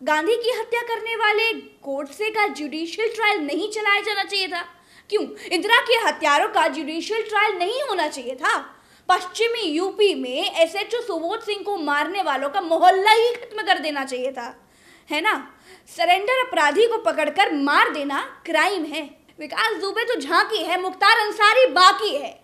गांधी की हत्या करने वाले गोडसे का जुडिशियल ट्रायल नहीं चलाया जाना चाहिए था? क्यों इंदिरा के हत्यारों का जुडिशियल ट्रायल नहीं होना चाहिए था? पश्चिमी यूपी में एसएचओ सुबोध सिंह को मारने वालों का मोहल्ला ही खत्म कर देना चाहिए था, है ना? सरेंडर अपराधी को पकड़कर मार देना क्राइम है। विकास दुबे तो झांकी है, मुख्तार अंसारी बाकी है।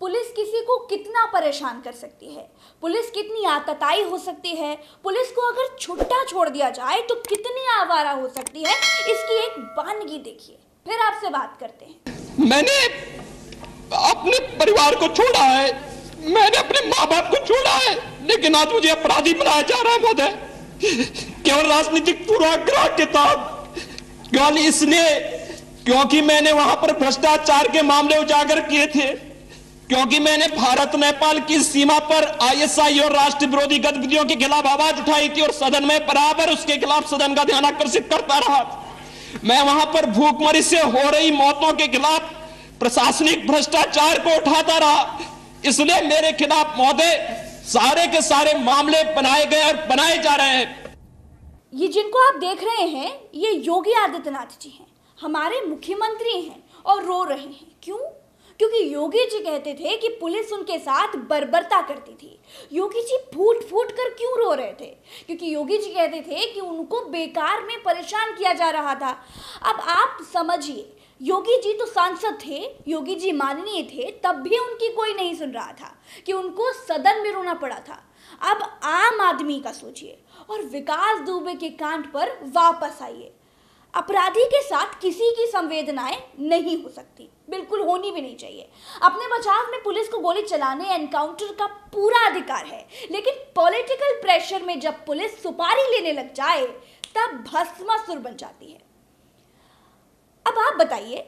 पुलिस किसी को कितना परेशान कर सकती है, पुलिस कितनी आतताई हो सकती है, पुलिस को अगर छुट्टा छोड़ दिया जाए तो कितनी आवारा हो सकती है, इसकी एक वानगी देखिए। फिर आपसे बात करते हैं। मैंने अपने परिवार को छोड़ा है, मैंने अपने माँ बाप को छोड़ा है, लेकिन आज मुझे अपराधी बनाया जा रहा है महोदय, केवल राजनीतिक पूर्वाग्रह के तहत। केवल इसलिए क्योंकि मैंने वहां पर भ्रष्टाचार के मामले उजागर किए थे, क्योंकि मैंने भारत नेपाल की सीमा पर आईएसआई और राष्ट्र विरोधी गतिविधियों के खिलाफ आवाज उठाई थी और सदन में बराबर उसके खिलाफ सदन का ध्यान आकर्षित करता रहा। मैं वहां पर भूखमरी से हो रही मौतों के खिलाफ प्रशासनिक भ्रष्टाचार को उठाता रहा। इसलिए मेरे खिलाफ महोदय सारे के सारे मामले बनाए गए और बनाए जा रहे हैं। ये जिनको आप देख रहे हैं ये योगी आदित्यनाथ जी हैं, हमारे मुख्यमंत्री हैं और रो रहे हैं। क्यों? क्योंकि योगी जी कहते थे कि पुलिस उनके साथ बर्बरता करती थी। योगी जी फूट फूट कर क्यों रो रहे थे? क्योंकि योगी जी कहते थे कि उनको बेकार में परेशान किया जा रहा था। अब आप समझिए, योगी जी तो सांसद थे, योगी जी माननीय थे, तब भी उनकी कोई नहीं सुन रहा था कि उनको सदन में रोना पड़ा था। अब आम आदमी का सोचिए और विकास दुबे के कांड पर वापस आइए। अपराधी के साथ किसी की संवेदनाएं नहीं हो सकती, बिल्कुल होनी भी नहीं चाहिए। अपने बचाव में पुलिस को गोली चलाने, एनकाउंटर का पूरा अधिकार है, लेकिन पॉलिटिकल प्रेशर में जब पुलिस सुपारी लेने लग जाए तब भस्मासुर बन जाती है। अब आप बताइए,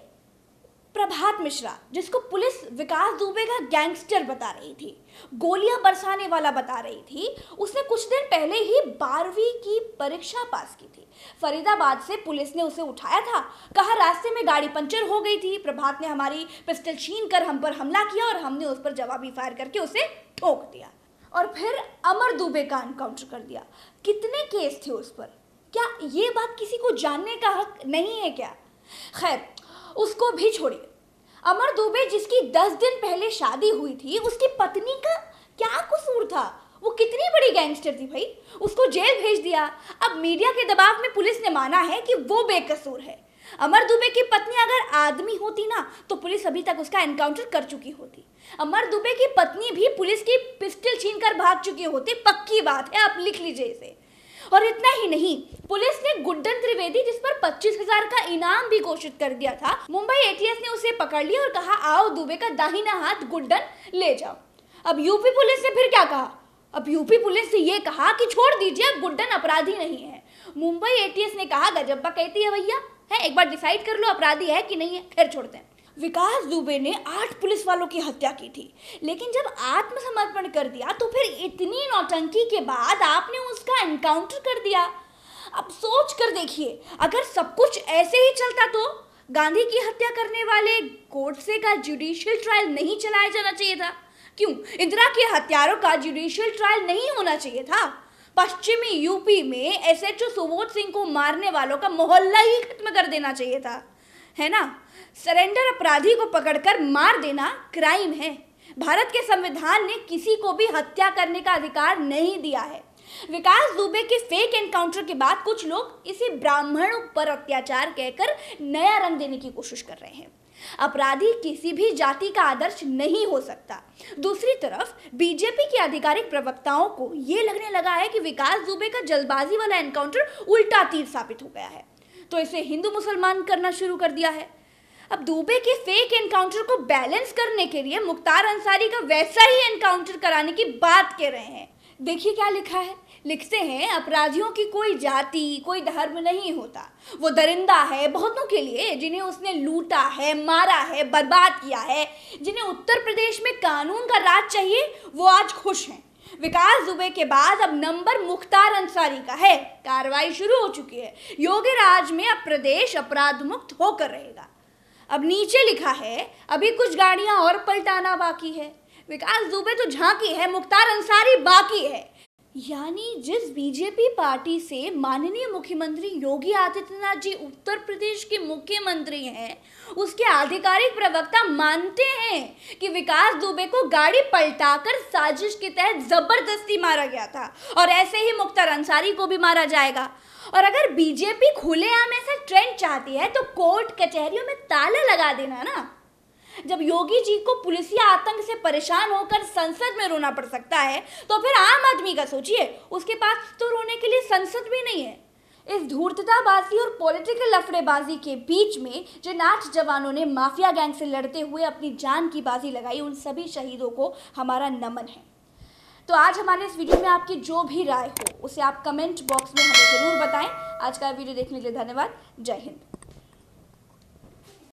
प्रभात मिश्रा जिसको पुलिस विकास दुबे का गैंगस्टर बता रही थी, गोलियां बरसाने वाला बता रही थी, उसने कुछ दिन पहले ही 12वीं की परीक्षा पास की थी। फरीदाबाद से पुलिस ने उसे उठाया था, कहा रास्ते में गाड़ी पंचर हो गई थी, प्रभात ने हमारी पिस्टल छीन कर हम पर हमला किया और हमने उस पर जवाबी फायर करके उसे ठोक दिया और फिर अमर दुबे का एनकाउंटर कर दिया। कितने केस थे उस पर? क्या ये बात किसी को जानने का हक नहीं है क्या? खैर, उसको भी छोड़िए। अमर दुबे जिसकी 10 दिन पहले शादी हुई थी, उसकी पत्नी का क्या कसूर था? वो कितनी बड़ी गैंगस्टर थी भाई, उसको जेल भेज दिया। अब मीडिया के दबाव में पुलिस ने माना है कि वो बेकसूर है। अमर दुबे की पत्नी अगर आदमी होती ना तो पुलिस अभी तक उसका एनकाउंटर कर चुकी होती। अमर दुबे की पत्नी भी पुलिस की पिस्टल छीनकर भाग चुकी होती, पक्की बात है, आप लिख लीजिए इसे। और इतना ही नहीं, पुलिस ने गुड्डन त्रिवेदी जिस पर 25,000 का इनाम भी घोषित कर दिया था, मुंबई एटीएस ने उसे पकड़ लिया और कहा आओ दुबे का दाहिना हाथ गुड्डन ले जाओ। अब यूपी पुलिस ने फिर क्या कहा? अब यूपी पुलिस ने ये कहा कि छोड़ दीजिए, अब गुड्डन अपराधी नहीं है। मुंबई एटीएस ने कहा गजब्बा कहती है भैया, है एक बार डिसाइड कर लो अपराधी है कि नहीं है, फिर छोड़ते हैं। विकास दुबे ने 8 पुलिस वालों की हत्या की थी, लेकिन जब आत्मसमर्पण कर दिया तो फिर इतनी नौटंकी के बाद आपने उसका एनकाउंटर कर दिया। अब सोच कर देखिए, अगर सब कुछ ऐसे ही चलता तो गांधी की हत्या करने वाले गोडसे का जुडिशियल ट्रायल नहीं चलाया जाना चाहिए था? क्यों इंदिरा के हत्यारों का जुडिशियल ट्रायल नहीं होना चाहिए था? पश्चिमी यूपी में एसएचओ सुबोध सिंह को मारने वालों का मोहल्ला ही खत्म कर देना चाहिए था, है ना? सरेंडर अपराधी को पकड़कर मार देना क्राइम है। भारत के संविधान ने किसी को भी हत्या करने का अधिकार नहीं दिया है। विकास दुबे के फेक एनकाउंटर के बाद कुछ लोग इसे ब्राह्मणों पर अत्याचार कहकर नया रंग देने की कोशिश कर रहे हैं। अपराधी किसी भी जाति का आदर्श नहीं हो सकता। दूसरी तरफ बीजेपी के आधिकारिक प्रवक्ताओं को यह लगने लगा है कि विकास दुबे का जल्दबाजी वाला एनकाउंटर उल्टा तीर साबित हो गया है, तो इसे हिंदू मुसलमान करना शुरू कर दिया है। अब दुबे के फेक एनकाउंटर को बैलेंस करने के लिए मुख्तार अंसारी का वैसा ही एनकाउंटर कराने की बात कह रहे हैं। देखिए क्या लिखा है, लिखते हैं अपराधियों की कोई जाति कोई धर्म नहीं होता, वो दरिंदा है बहुतों के लिए जिन्हें उसने लूटा है, मारा है, बर्बाद किया है। जिन्हें उत्तर प्रदेश में कानून का राज चाहिए वो आज खुश हैं। विकास दुबे के बाद अब नंबर मुख्तार अंसारी का है। कार्रवाई शुरू हो चुकी है। योगी राज में अब प्रदेश अपराध मुक्त होकर रहेगा। अब नीचे लिखा है अभी कुछ गाड़ियां और पलटाना बाकी है। विकास दुबे तो झांकी है, मुख्तार अंसारी बाकी है। यानी जिस बीजेपी पार्टी से माननीय मुख्यमंत्री योगी आदित्यनाथ जी उत्तर प्रदेश के मुख्यमंत्री हैं, उसके आधिकारिक प्रवक्ता मानते हैं कि विकास दुबे को गाड़ी पलटाकर साजिश के तहत जबरदस्ती मारा गया था और ऐसे ही मुख्तार अंसारी को भी मारा जाएगा। और अगर बीजेपी खुलेआम ऐसा ट्रेंड चाहती है तो कोर्ट कचहरियों में ताला लगा देना ना। जब योगी जी को पुलिसिया आतंक से परेशान होकर संसद में रोना पड़ सकता है तो फिर आम आदमी का सोचिए, उसके पास तो रोने के लिए संसद भी नहीं है। इस धूर्तताबाजी और पॉलिटिकल लफड़ेबाजी के बीच में जिन 8 जवानों ने माफिया गैंग से लड़ते हुए अपनी जान की बाजी लगाई, उन सभी शहीदों को हमारा नमन है। तो आज हमारे इस वीडियो में आपकी जो भी राय हो उसे आप कमेंट बॉक्स में हमें ज़रूर बताएं। आज का वीडियो देखने के लिए धन्यवाद। जय हिंद।